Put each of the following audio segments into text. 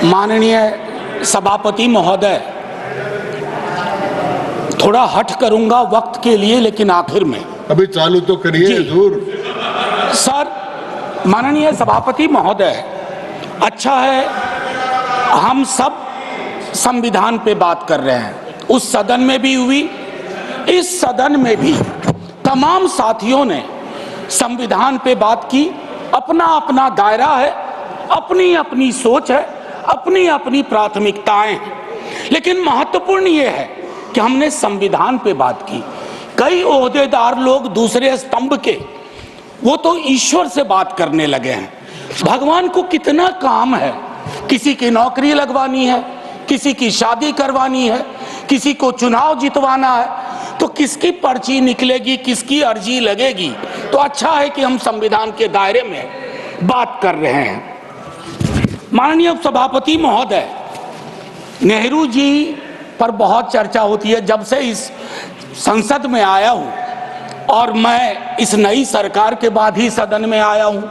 माननीय सभापति महोदय, थोड़ा हट करूंगा वक्त के लिए, लेकिन आखिर में अभी चालू तो करिए हुजूर। सर, माननीय सभापति महोदय, अच्छा है हम सब संविधान पे बात कर रहे हैं। उस सदन में भी हुई, इस सदन में भी तमाम साथियों ने संविधान पे बात की। अपना अपना दायरा है, अपनी अपनी सोच है, अपनी अपनी प्राथमिकताएं हैं, लेकिन महत्वपूर्ण ये है कि हमने संविधान पे बात की। कई ओहदेदार लोग दूसरे स्तंभ के, वो तो ईश्वर से बात करने लगे हैं। भगवान को कितना काम है, किसी की नौकरी लगवानी है, किसी की शादी करवानी है, किसी को चुनाव जितवाना है, तो किसकी पर्ची निकलेगी, किसकी अर्जी लगेगी। तो अच्छा है कि हम संविधान के दायरे में बात कर रहे हैं। माननीय सभापति महोदय, नेहरू जी पर बहुत चर्चा होती है जब से इस संसद में आया हूं, और मैं इस नई सरकार के बाद ही सदन में आया हूं।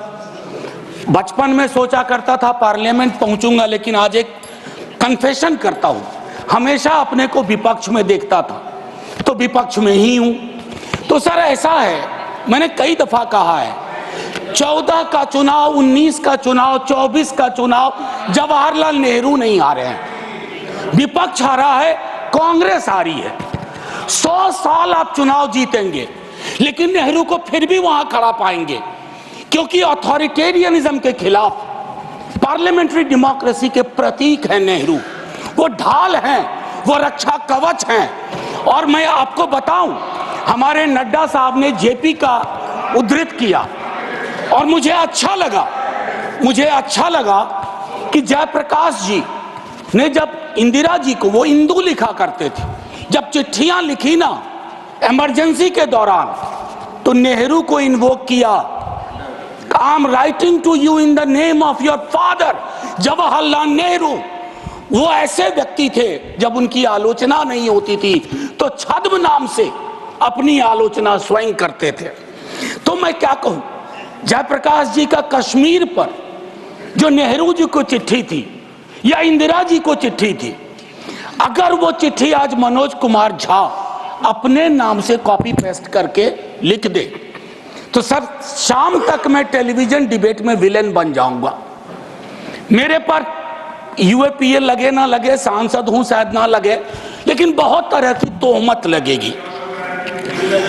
बचपन में सोचा करता था पार्लियामेंट पहुंचूंगा, लेकिन आज एक कन्फेशन करता हूं, हमेशा अपने को विपक्ष में देखता था, तो विपक्ष में ही हूं। तो सर ऐसा है, मैंने कई दफा कहा है, 14 का चुनाव, 19 का चुनाव, 24 का चुनाव जवाहरलाल नेहरू नहीं हारे हैं, विपक्ष हारा है, कांग्रेस हारी है। 100 साल आप चुनाव जीतेंगे, लेकिन नेहरू को फिर भी वहां खड़ा पाएंगे, क्योंकि अथॉरिटेरियनिज्म के खिलाफ, पार्लियामेंट्री डेमोक्रेसी के प्रतीक हैं नेहरू। वो ढाल हैं, वो रक्षा कवच हैं। और मैं आपको बताऊं, हमारे नड्डा साहब ने जेपी का उद्धृत किया, और मुझे अच्छा लगा कि जयप्रकाश जी ने जब इंदिरा जी को, वो इंदू लिखा करते थे, जब चिट्ठियां लिखी ना इमरजेंसी के दौरान, तो नेहरू को इन्वोक किया। I am writing to you in the name of your father Jawaharlal Nehru. वो ऐसे व्यक्ति थे, जब उनकी आलोचना नहीं होती थी तो छद्म नाम से अपनी आलोचना स्वयं करते थे। तो मैं क्या कहूं, जयप्रकाश जी का कश्मीर पर जो नेहरू जी को चिट्ठी थी या इंदिरा जी को चिट्ठी थी, अगर वो चिट्ठी आज मनोज कुमार झा अपने नाम से कॉपी पेस्ट करके लिख दे, तो सर शाम तक मैं टेलीविजन डिबेट में विलेन बन जाऊंगा। मेरे पर यूएपीए लगे ना लगे, सांसद हूं शायद ना लगे, लेकिन बहुत तरह की तोहमत लगेगी।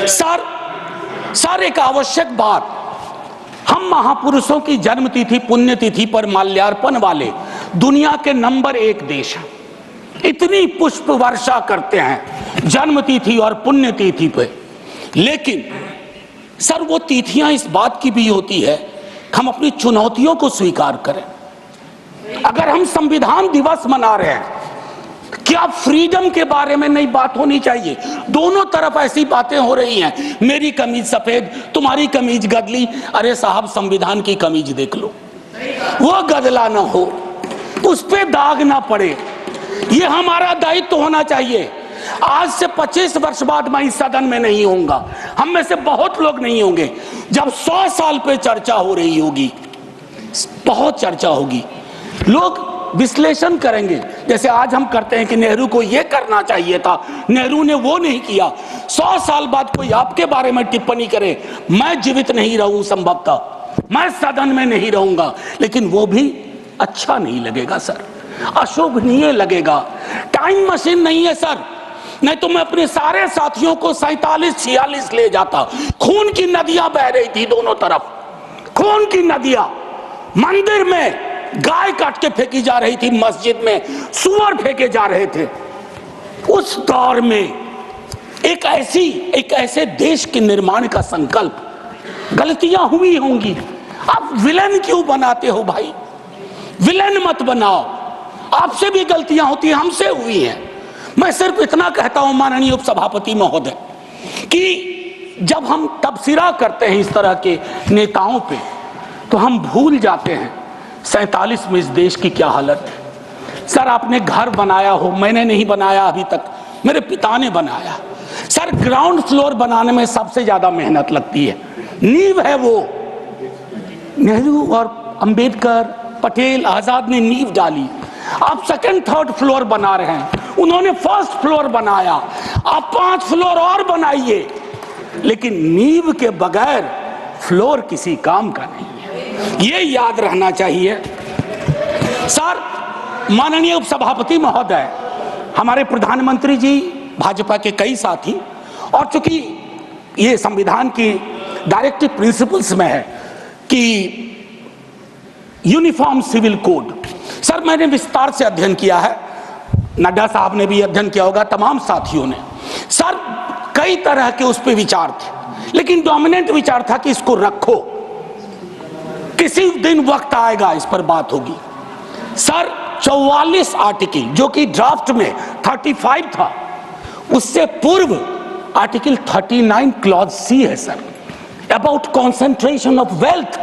सर एक आवश्यक बात, हम महापुरुषों की जन्मतिथि पुण्यतिथि पर माल्यार्पण वाले दुनिया के नंबर 1 देश हैं। इतनी पुष्प वर्षा करते हैं जन्मतिथि और पुण्यतिथि पे, लेकिन सर वो तिथियां इस बात की भी होती है कि हम अपनी चुनौतियों को स्वीकार करें। अगर हम संविधान दिवस मना रहे हैं, क्या फ्रीडम के बारे में नहीं बात होनी चाहिए? दोनों तरफ ऐसी बातें हो रही हैं, मेरी कमीज सफेद, तुम्हारी कमीज गदली। अरे साहब, संविधान की कमीज देख लो, वो गदला ना हो, उस पे दाग ना पड़े। ये हमारा दायित्व होना चाहिए। आज से 25 वर्ष बाद मैं इस सदन में नहीं होऊंगा, हम में से बहुत लोग नहीं होंगे। जब 100 साल पे चर्चा हो रही होगी, बहुत चर्चा होगी, लोग विश्लेषण करेंगे, जैसे आज हम करते हैं कि नेहरू को यह करना चाहिए था, नेहरू ने वो नहीं किया। 100 साल बाद कोई आपके बारे में टिप्पणी करे, मैं जीवित नहीं रहूं, संभवतः मैं सदन में नहीं रहूंगा, लेकिन वो भी अच्छा नहीं लगेगा सर, अशोभनीय लगेगा। टाइम मशीन नहीं है सर, नहीं तो मैं अपने सारे साथियों को 47-46 ले जाता। खून की नदियां बह रही थी दोनों तरफ, खून की नदियां। मंदिर में गाय काट के फेंकी जा रही थी, मस्जिद में सुअर फेंके जा रहे थे। उस दौर में एक ऐसे देश के निर्माण का संकल्प, गलतियां हुई होंगी। आप विलेन क्यों बनाते हो भाई? विलेन मत बनाओ, आपसे भी गलतियां होती हैं, हमसे हुई हैं। मैं सिर्फ इतना कहता हूं माननीय उपसभापति महोदय, कि जब हम तबसरा करते हैं इस तरह के नेताओं पे, तो हम भूल जाते हैं 47 में इस देश की क्या हालत है। सर आपने घर बनाया हो, मैंने नहीं बनाया अभी तक, मेरे पिता ने बनाया। सर ग्राउंड फ्लोर बनाने में सबसे ज्यादा मेहनत लगती है, नींव है वो। नेहरू और अंबेडकर, पटेल, आजाद ने नींव डाली, आप सेकंड थर्ड फ्लोर बना रहे हैं, उन्होंने फर्स्ट फ्लोर बनाया, आप 5 फ्लोर और बनाइए, लेकिन नींव के बगैर फ्लोर किसी काम का नहीं है, ये याद रहना चाहिए। सर, माननीय उपसभापति महोदय, हमारे प्रधानमंत्री जी, भाजपा के कई साथी, और चूंकि ये संविधान की डायरेक्टिव प्रिंसिपल्स में है कि यूनिफॉर्म सिविल कोड, सर मैंने विस्तार से अध्ययन किया है, नड्डा साहब ने भी अध्ययन किया होगा, तमाम साथियों ने। सर कई तरह के उस पे विचार थे, लेकिन डोमिनेंट विचार था कि इसको रखो, किसी दिन वक्त आएगा इस पर बात होगी। सर 44 आर्टिकल जो कि ड्राफ्ट में 35 था, उससे पूर्व आर्टिकल 39 क्लॉज सी है sir, about concentration of wealth.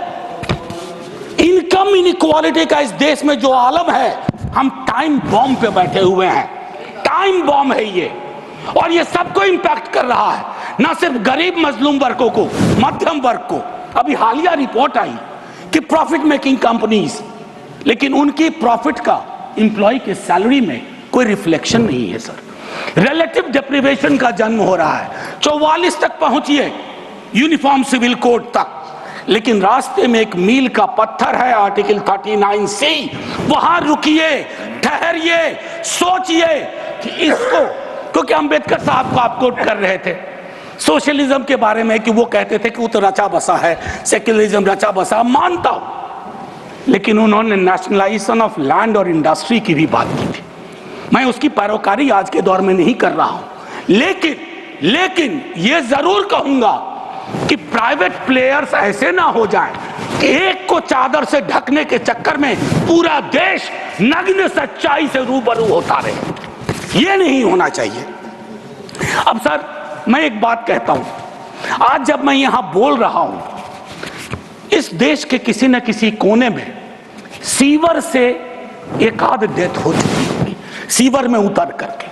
Income inequality का इस देश में जो आलम है, हम टाइम बॉम्ब पे बैठे हुए हैं, टाइम बॉम्ब है ये, और ये सबको इंपैक्ट कर रहा है, ना सिर्फ गरीब मजलूम वर्गों को, मध्यम वर्ग को। अभी हालिया रिपोर्ट आई कि प्रॉफिट मेकिंग कंपनीज, लेकिन उनकी प्रॉफिट का एम्प्लॉय के सैलरी में कोई रिफ्लेक्शन नहीं है सर। रिलेटिव डिप्रीवेशन का जन्म हो रहा है, 44 तक पहुंचिए यूनिफॉर्म सिविल कोड तक, लेकिन रास्ते में एक मील का पत्थर है आर्टिकल 39C, वहां रुकिए, ठहरिए, सोचिए कि इसको, क्योंकि अंबेडकर साहब को आप कोट कर रहे थे सोशलिज्म के बारे में कि वो कहते थे कि वो तो रचा बसा है, सेक्युलरिज्म रचा बसा, मानता हूं, लेकिन उन्होंने नेशनलाइजेशन ऑफ लैंड और इंडस्ट्री की भी बात की थी। मैं उसकी पैरोकारी आज के दौर में नहीं कर रहा हूं, लेकिन ये जरूर कहूंगा कि प्राइवेट प्लेयर्स ऐसे ना हो जाएं कि एक को चादर से ढकने के चक्कर में पूरा देश नग्न सच्चाई से रूबरू होता रहे, ये नहीं होना चाहिए। अब सर मैं एक बात कहता हूं, आज जब मैं यहां बोल रहा हूं, इस देश के किसी न किसी कोने में सीवर से एक आध डेथ हो चुकी होगी, सीवर में उतर करके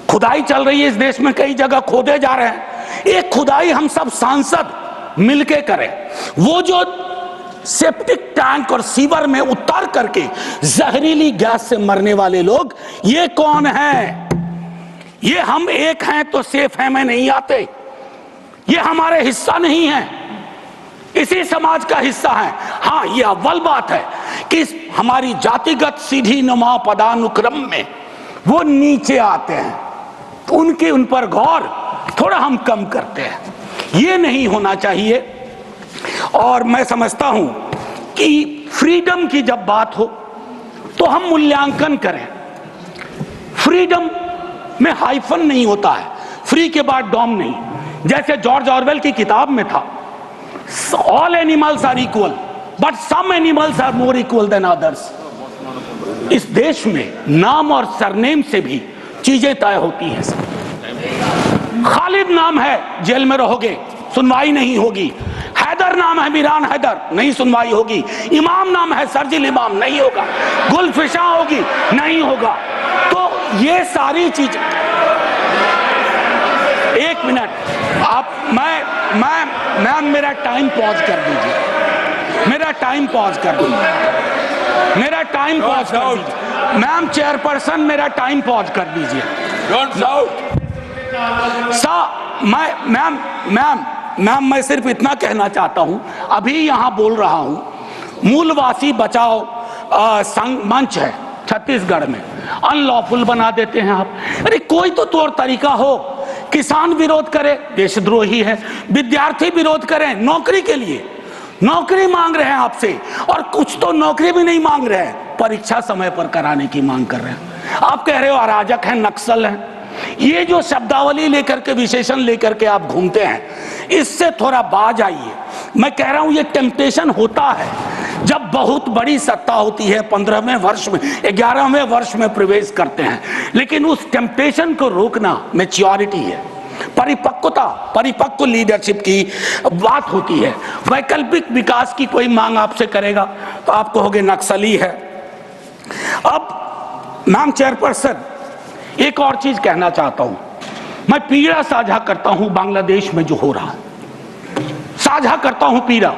खुदाई चल रही है इस देश में, कई जगह खोदे जा रहे हैं। एक खुदाई हम सब सांसद मिलके करें, वो जो सेप्टिक टैंक और सीवर में उतर करके जहरीली गैस से मरने वाले लोग, ये कौन है? ये हम एक हैं तो सेफ हैं में नहीं आते, ये हमारे हिस्सा नहीं है, इसी समाज का हिस्सा है। हाँ, ये अव्वल बात है कि हमारी जातिगत सीधी नुमा पदानुक्रम में वो नीचे आते हैं, तो उन पर गौर थोड़ा हम कम करते हैं, ये नहीं होना चाहिए। और मैं समझता हूं कि फ्रीडम की जब बात हो तो हम मूल्यांकन करें। फ्रीडम में हाइफन नहीं होता है, फ्री के बाद डॉम नहीं, जैसे जॉर्ज ऑरवेल की किताब में था, all animals are equal but some animals are more equal than others. इस देश में नाम और सरनेम से भी चीजें तय होती हैं। खालिद नाम है, जेल में रहोगे, सुनवाई नहीं होगी। हैदर नाम है, मीरान हैदर, नहीं सुनवाई होगी। इमाम नाम है, सरजिल इमाम, नहीं होगा। गुलफिशा होगी, नहीं होगा। तो ये सारी चीज, एक मिनट आप, मैं मेरा टाइम पॉज कर दीजिए, मेरा टाइम पॉज कर दीजिए, मेरा टाइम पॉज कर दीजिए। मैम चेयरपर्सन, मेरा टाइम पॉज कर दीजिए। मैम मैं सिर्फ इतना कहना चाहता हूं, अभी यहां बोल रहा हूं, मूलवासी बचाओ मंच है छत्तीसगढ़ में, अनलॉफुल बना देते हैं आप। अरे कोई तो तौर तरीका हो, किसान विरोध करे, देशद्रोही है। विद्यार्थी विरोध करें, नौकरी के लिए, नौकरी मांग रहे हैं आपसे, और कुछ तो नौकरी भी नहीं मांग रहे हैं, परीक्षा समय पर कराने की मांग कर रहे हैं। आप कह रहे हो अराजक है, नक्सल है। ये जो शब्दावली लेकर के, विशेषण लेकर के आप घूमते हैं, इससे थोड़ा बाज आइए। मैं कह रहा हूं ये टेम्पटेशन होता है जब बहुत बड़ी सत्ता होती है, 15वें वर्ष में, 11वें वर्ष में प्रवेश करते हैं, लेकिन उस टेम्पटेशन को रोकना मैच्योरिटी है, परिपक्वता, परिपक्व लीडरशिप की बात होती है। वैकल्पिक विकास की कोई मांग आपसे करेगा तो आप कहोगे नक्सली है। अब मैम चेयरपर्सन, एक और चीज कहना चाहता हूं, मैं पीड़ा साझा करता हूं बांग्लादेश में जो हो रहा है, साझा करता हूं पीड़ा।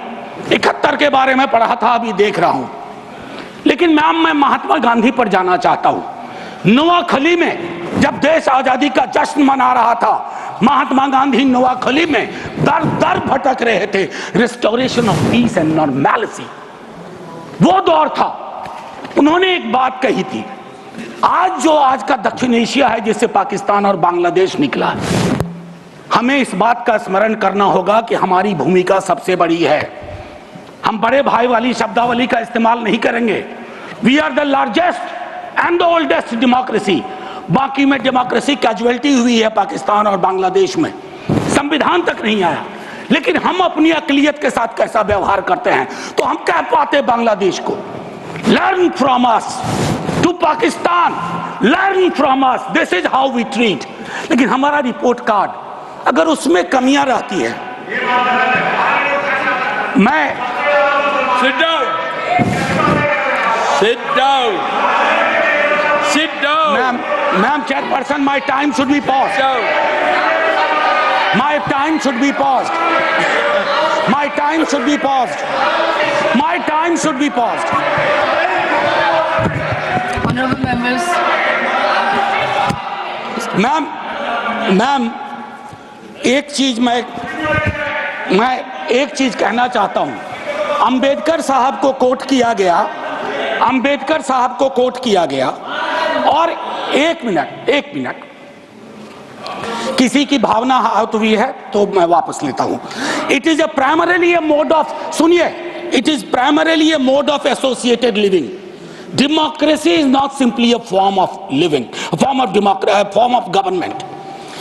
71 के बारे में पढ़ा था, अभी देख रहा हूं लेकिन मैम मैं महात्मा गांधी पर जाना चाहता हूं। नोआखली में जब देश आजादी का जश्न मना रहा था, महात्मा गांधी नोआखली में दर दर भटक रहे थे, restoration of peace and normality, वो दौर था। उन्होंने एक बात कही थी, आज का दक्षिण एशिया है जिससे पाकिस्तान और बांग्लादेश निकला है, हमें इस बात का स्मरण करना होगा कि हमारी भूमिका सबसे बड़ी है। हम बड़े भाई वाली शब्दावली का इस्तेमाल नहीं करेंगे। We are the largest and the oldest democracy. बाकी में डेमोक्रेसी कैजुअलिटी हुई है पाकिस्तान और बांग्लादेश में, संविधान तक नहीं आया। लेकिन हम अपनी अकलियत के साथ कैसा व्यवहार करते हैं, तो हम कह पाते बांग्लादेश को, learn from us, to Pakistan learn from us, this is how we treat. लेकिन हमारा रिपोर्ट कार्ड अगर उसमें कमियां रहती है, मैं Sit down. Sit down. Sit down. Ma'am, chairperson, my time should be paused. My time should be paused. My time should be paused. My time should be paused. Honorable members. Ma'am, एक चीज मैं एक चीज कहना चाहता हूं। अंबेडकर साहब को कोट किया गया, अंबेडकर साहब को कोट किया गया, और एक मिनट किसी की भावना आहत हुई है तो मैं वापस लेता हूं। It is primarily a mode of, सुनिए, it is primarily a mode of associated living. Democracy is not simply a form of living, form of government.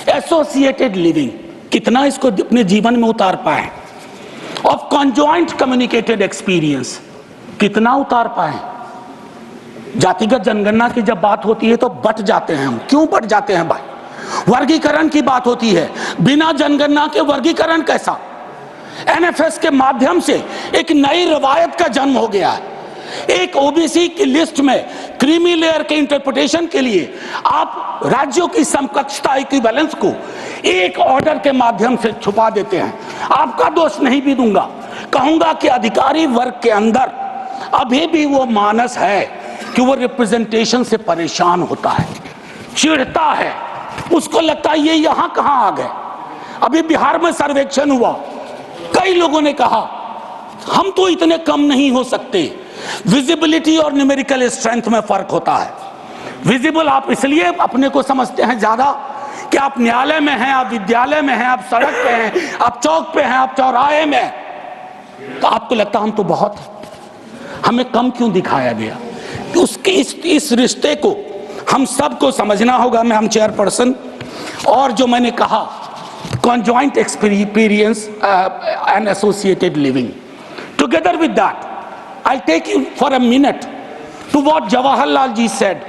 Associated living, कितना इसको अपने जीवन में उतार पाए, ऑफ कॉन्जॉइंट कम्युनिकेटेड एक्सपीरियंस, कितना उतार पाए। जातिगत जनगणना की जब बात होती है तो बट जाते हैं हम। क्यों बट जाते हैं भाई? वर्गीकरण की बात होती है, बिना जनगणना के वर्गीकरण कैसा? एनएफएस के माध्यम से एक नई रवायत का जन्म हो गया है। एक ओबीसी की लिस्ट में क्रीमी लेयर के इंटरप्रिटेशन के लिए आप राज्यों की समकक्षता इक्विवेलेंस को एक ऑर्डर के माध्यम से छुपा देते हैं। आपका दोष नहीं भी दूंगा, कहूंगा कि अधिकारी वर्ग के अंदर अभी भी वो मानस है कि वो रिप्रेजेंटेशन से परेशान होता है, चिढ़ता है, उसको लगता है ये यहां कहां आ गए। अभी बिहार में सर्वेक्षण हुआ, कई लोगों ने कहा हम तो इतने कम नहीं हो सकते। विजिबिलिटी और न्यूमेरिकल स्ट्रेंथ में फर्क होता है। विजिबल आप इसलिए अपने को समझते हैं ज्यादा कि आप न्यायालय में हैं, आप विद्यालय में हैं, आप सड़क पे हैं, आप चौक पे हैं, आप चौराहे में हैं, तो आपको लगता हम तो बहुत, हमें कम क्यों दिखाया गया? उसके इस रिश्ते को हम सबको समझना होगा। मैम चेयरपर्सन, और जो मैंने कहा conjoint experience and associated living, together with that I'll take you for a minute to what Jawaharlal ji said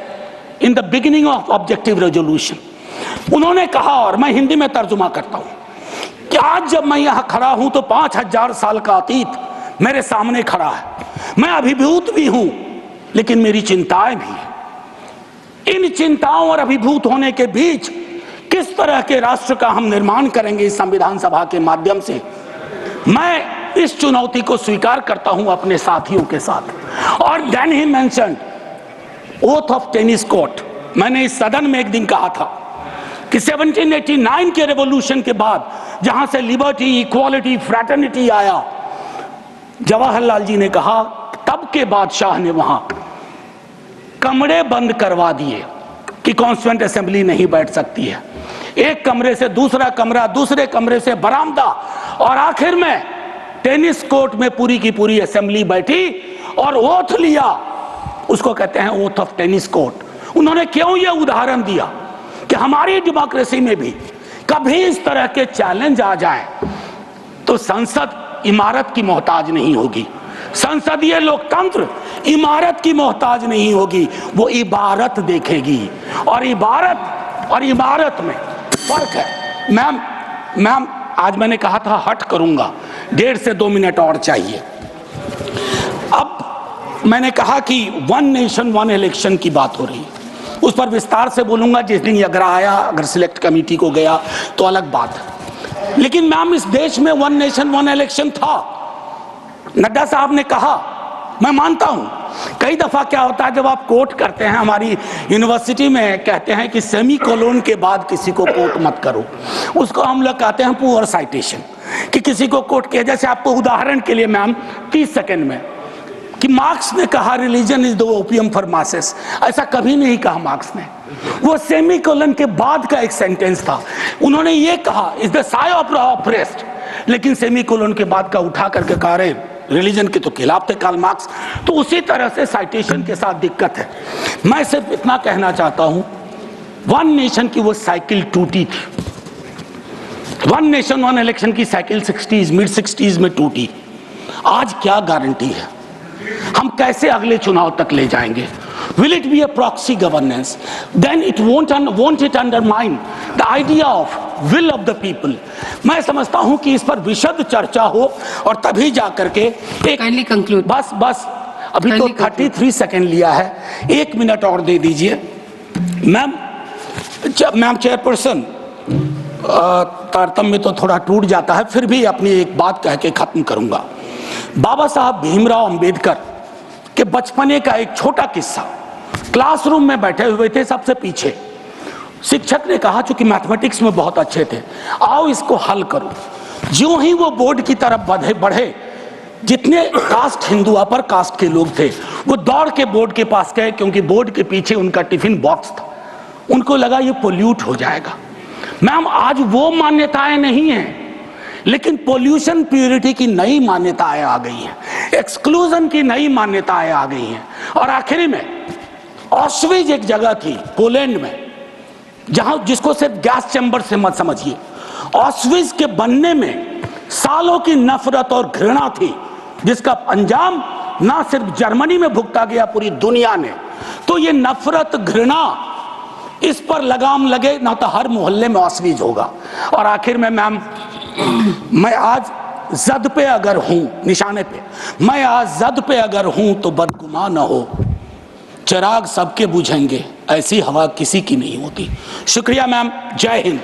in the beginning of objective resolution. उन्होंने कहा, और मैं हिंदी में तर्जुमा करता हूं, कि आज जब मैं यहां खड़ा हूं तो 5000 साल का अतीत मेरे सामने खड़ा है। मैं अभिभूत भी हूं, लेकिन मेरी चिंताएं भी हैं। इन चिंताओं और अभिभूत होने के बीच किस तरह के राष्ट्र का हम निर्माण करेंगे इस संविधान सभा के माध्यम से, मैं इस चुनौती को स्वीकार करता हूं अपने साथियों के साथ। और then he mentioned oath of tennis court. मैंने इस सदन में एक दिन कहा था कि 1789 के रेवोल्यूशन के बाद जहां से लिबर्टी, इक्वालिटी, फ्रैटर्निटी आया, जवाहरलाल जी ने कहा तब के बादशाह ने वहां कमरे बंद करवा दिए कि कॉन्स्टिट्यूएंट असेंबली नहीं बैठ सकती है। एक कमरे से दूसरा कमरा, दूसरे कमरे से बरामदा, और आखिर में टेनिस कोर्ट में पूरी की पूरी असेंबली बैठी और ओथ लिया। उसको कहते हैं ओथ ऑफ टेनिस कोर्ट। उन्होंने क्यों यह उदाहरण दिया कि हमारी डेमोक्रेसी में भी कभी इस तरह के चैलेंज आ जाए तो संसद इमारत की मोहताज नहीं होगी। संसदीय लोकतंत्र इमारत की मोहताज नहीं होगी, वो इबारत देखेगी। और इबारत में फर्क है। मैम आज मैंने कहा था हट करूंगा, 1.5 से 2 मिनट और चाहिए। अब मैंने कहा कि 1 नेशन 1 इलेक्शन की बात हो रही है, उस पर विस्तार से बोलूंगा जिस दिन अगर आया, अगर सिलेक्ट कमेटी को गया तो अलग बात है। लेकिन मैम इस देश में 1 नेशन 1 इलेक्शन था। नड्डा साहब ने कहा मैं मानता हूं कई दफा क्या होता है जब आप कोट करते हैं, हमारी यूनिवर्सिटी में कहते हैं कि सेमी कोलोन के बाद किसी को कोट मत करो, उसको हम लोग कहते हैं पुअर साइटेशन, कि किसी को कोट किया। जैसे आपको उदाहरण के लिए मैम 30 सेकंड में कि मार्क्स ने कहा religion is the opium for masses, ऐसा कभी नहीं कहा मार्क्स ने, वो सेमी कोलन के बाद का एक सेंटेंस था। उन्होंने ये कहा is the Sai of oppressed, लेकिन सेमी कोलन के बाद का उठा करके कहा रहे रिलीजन के तो खिलाफ थे कार्ल मार्क्स। तो उसी तरह से साइटेशन के साथ दिक्कत है। मैं सिर्फ इतना कहना चाहता हूं, वन नेशन की वो साइकिल टूटी थी, वन नेशन वन इलेक्शन की साइकिल 60s मिड 60s में टूटी। आज क्या गारंटी है हम कैसे अगले चुनाव तक ले जाएंगे? Will it be a proxy governance? Then it won't it undermine the idea of will of the people? मैं समझता हूं कि इस पर विशद चर्चा हो और तभी जा करके एक Kindly conclude. बस अभी तो 33 सेकंड लिया है, 1 मिनट और दे दीजिए। मैम चेयरपर्सन, तारतम्य तो थोड़ा टूट जाता है, फिर भी अपनी एक बात कह के खत्म करूंगा। बाबा साहब भीमराव अंबेडकर के बचपने का एक छोटा किस्सा। क्लासरूम में बैठे हुए थे सबसे पीछे, शिक्षक ने कहा चूंकि मैथमेटिक्स में बहुत अच्छे थे, आओ इसको हल करो। ज्यों ही वो बोर्ड की तरफ बढ़े, जितने कास्ट हिंदू अपर कास्ट के लोग थे वो दौड़ के बोर्ड के पास गए, क्योंकि बोर्ड के पीछे उनका टिफिन बॉक्स था। उनको लगा ये पोल्यूट हो जाएगा। मैम आज वो मान्यताएं नहीं हैं, लेकिन पोल्यूशन प्यूरिटी की नई मान्यताएं आ गई हैं, एक्सक्लूजन की नई मान्यताएं आ गई हैं। और आखिरी में ऑस्विज एक जगह थी पोलैंड में, जहां जिसको सिर्फ गैस चैम्बर से मत समझिए, ऑस्विज के बनने में सालों की नफरत और घृणा थी, जिसका अंजाम ना सिर्फ जर्मनी में भुगता गया, पूरी दुनिया ने। तो ये नफरत घृणा, इस पर लगाम लगे ना तो हर मोहल्ले में ऑस्विज होगा। और आखिर में मैम, मैं आज जद पे अगर हूं, निशाने पे, मैं आज जद पे अगर हूं तो बदगुमान न हो, चिराग सबके बुझेंगे, ऐसी हवा किसी की नहीं होती। शुक्रिया मैम, जय हिंद।